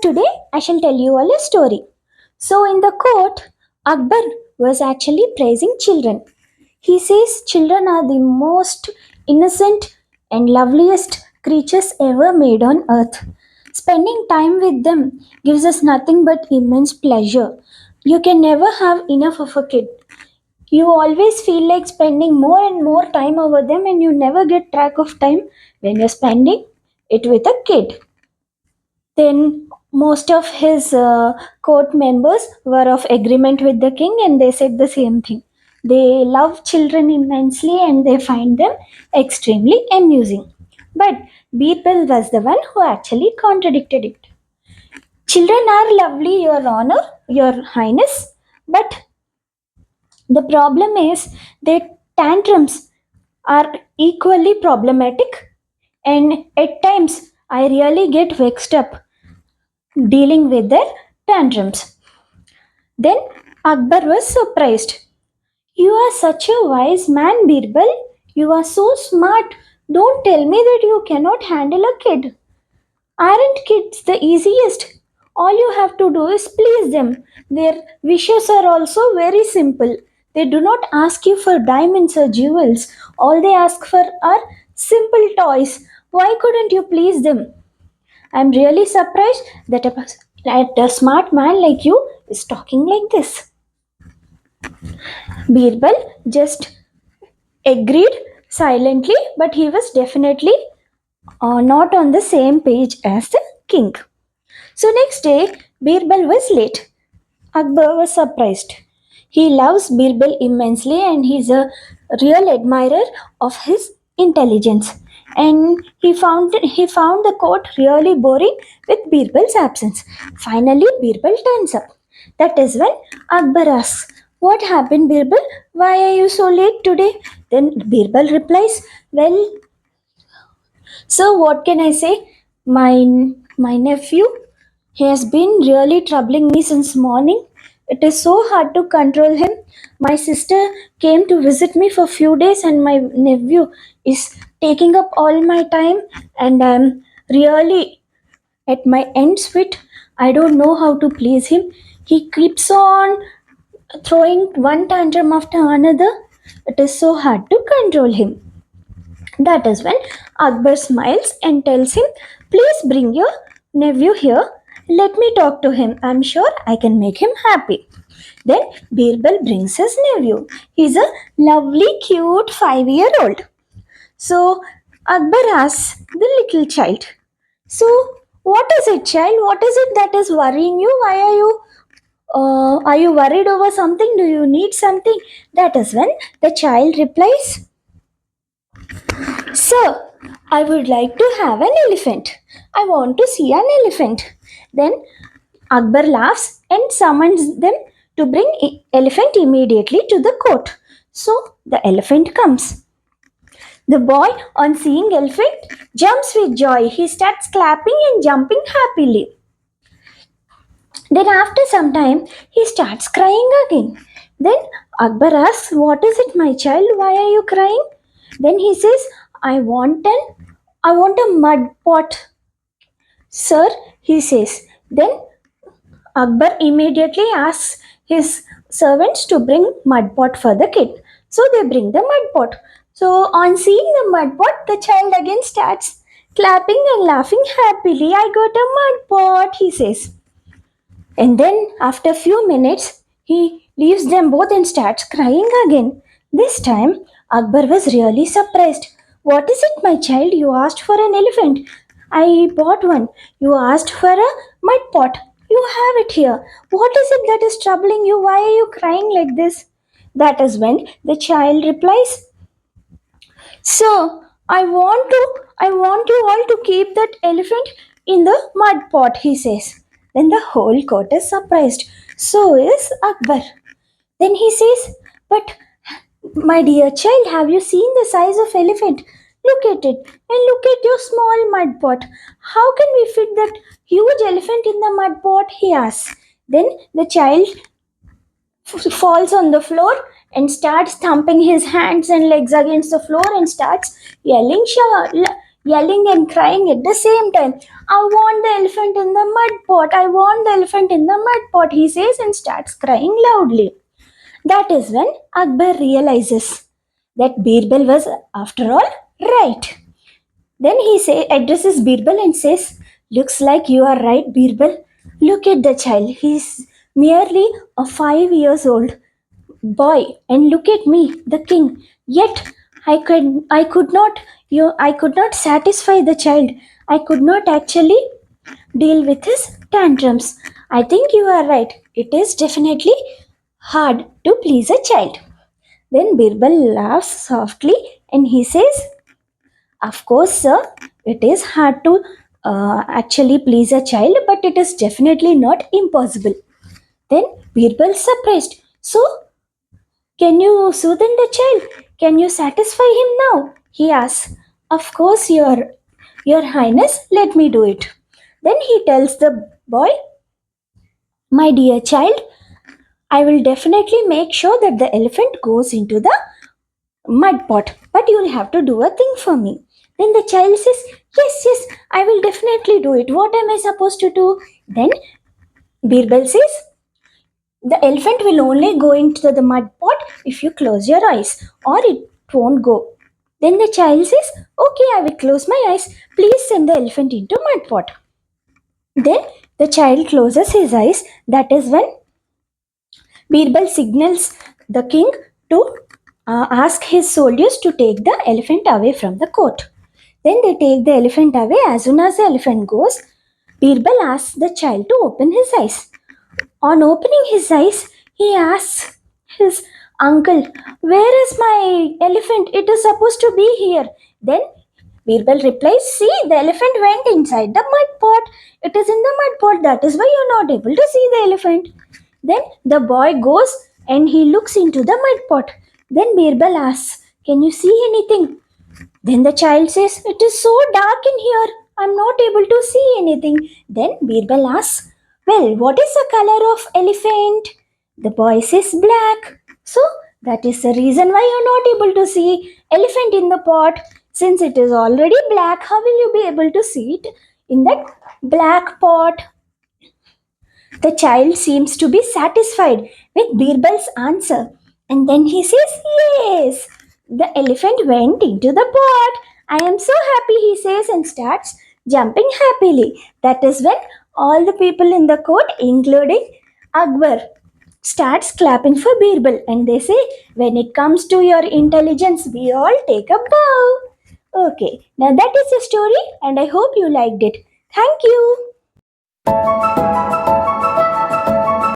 today I shall tell you all a story. So, in the court, Akbar was actually praising children. He says children are the most innocent and loveliest creatures ever made on earth. Spending time with them gives us nothing but immense pleasure. You can never have enough of a kid. You always feel like spending more and more time over them, and you never get track of time when you're spending it with a kid. Then most of his court members were of agreement with the king, and they said the same thing. They love children immensely and they find them extremely amusing. But Birbal was the one who actually contradicted it. Children are lovely, Your Honor, Your Highness, but the problem is that tantrums are equally problematic, and at times I really get vexed up dealing with their tantrums. Then Akbar was surprised. You are such a wise man, Birbal. You are so smart. Don't tell me that you cannot handle a kid. Aren't kids the easiest? All you have to do is please them. Their wishes are also very simple. They do not ask you for diamonds or jewels. All they ask for are simple toys. Why couldn't you please them? I'm really surprised that a smart man like you is talking like this. Birbal just agreed silently, but he was definitely not on the same page as the king. So next day, Birbal was late. Akbar was surprised. He loves Birbal immensely and he's a real admirer of his intelligence. And he found the court really boring with Birbal's absence. Finally, Birbal turns up. That is when Akbar asks, "What happened, Birbal? Why are you so late today?" Then Birbal replies, "Well, so what can I say? My nephew, he has been really troubling me since morning. It is so hard to control him. My sister came to visit me for few days and my nephew is taking up all my time and I'm really at my ends with. I don't know how to please him. He keeps on throwing one tantrum after another. It is so hard to control him." That is when Akbar smiles and tells him, "Please bring your nephew here. Let me talk to him. I'm sure I can make him happy." Then Birbal brings his nephew. He's a lovely, cute 5-year-old. So Akbar asks the little child, "So, what is it, child? What is it that is worrying you? Why are you worried over something? Do you need something?" That is when the child replies, "Sir, I would like to have an elephant. I want to see an elephant." Then Akbar laughs and summons them to bring elephant immediately to the court. So the elephant comes. The boy, on seeing elephant, jumps with joy. He starts clapping and jumping happily. Then after some time, he starts crying again. Then Akbar asks, "What is it, my child? Why are you crying?" Then he says, I want a mud pot, sir," he says. Then Akbar immediately asks his servants to bring mud pot for the kid. So they bring the mud pot. So on seeing the mud pot, the child again starts clapping and laughing happily. "I got a mud pot," he says. And then, after a few minutes, he leaves them both and starts crying again. This time, Akbar was really surprised. "What is it, my child? You asked for an elephant. I bought one. You asked for a mud pot. You have it here. What is it that is troubling you? Why are you crying like this?" That is when the child replies, "So, I want you all to keep that elephant in the mud pot," he says. Then the whole court is surprised. So is Akbar. Then he says, "But my dear child, have you seen the size of elephant? Look at it and look at your small mud pot. How can we fit that huge elephant in the mud pot?" he asks. Then the child falls on the floor and starts thumping his hands and legs against the floor and starts yelling, yelling and crying at the same time. I want the elephant in the mud pot. I want the elephant in the mud pot, he says and starts crying loudly. That is when Akbar realizes that Birbal was, after all, right. Then addresses Birbal and says, looks like you are right, Birbal. Look at the child. He's merely a 5 years old boy, and look at me, the king. Yet I could not satisfy the child. I could not actually deal with his tantrums. I think you are right. It is definitely hard to please a child. Then Birbal laughs softly and he says, of course, sir, it is hard to actually please a child, but it is definitely not impossible. Then Birbal surprised. So, can you soothe the child? Can you satisfy him now? He asks. Of course, your highness, let me do it. Then he tells the boy, my dear child, I will definitely make sure that the elephant goes into the mud pot, but you'll have to do a thing for me. Then the child says, yes, yes, I will definitely do it. What am I supposed to do? Then Birbal says, the elephant will only go into the mud pot if you close your eyes, or it won't go. Then the child says, okay, I will close my eyes. Please send the elephant into mud pot. Then the child closes his eyes. That is when Birbal signals the king to ask his soldiers to take the elephant away from the court. Then they take the elephant away. As soon as the elephant goes, Birbal asks the child to open his eyes. On opening his eyes, he asks his uncle, where is my elephant? It is supposed to be here. Then Birbal replies, see, the elephant went inside the mud pot. It is in the mud pot. That is why you are not able to see the elephant. Then the boy goes and he looks into the mud pot. Then Birbal asks, can you see anything? Then the child says, it is so dark in here. I'm not able to see anything. Then Birbal asks, well, what is the color of elephant? The boy says black. So that is the reason why you're not able to see elephant in the pot. Since it is already black, how will you be able to see it in that black pot? The child seems to be satisfied with Birbal's answer, and then he says, yes, the elephant went into the pot. I am so happy, he says, and starts jumping happily. That is when all the people in the court, including Akbar, starts clapping for Birbal, and they say, when it comes to your intelligence, we all take a bow. Okay, now that is the story, and I hope you liked it. Thank you.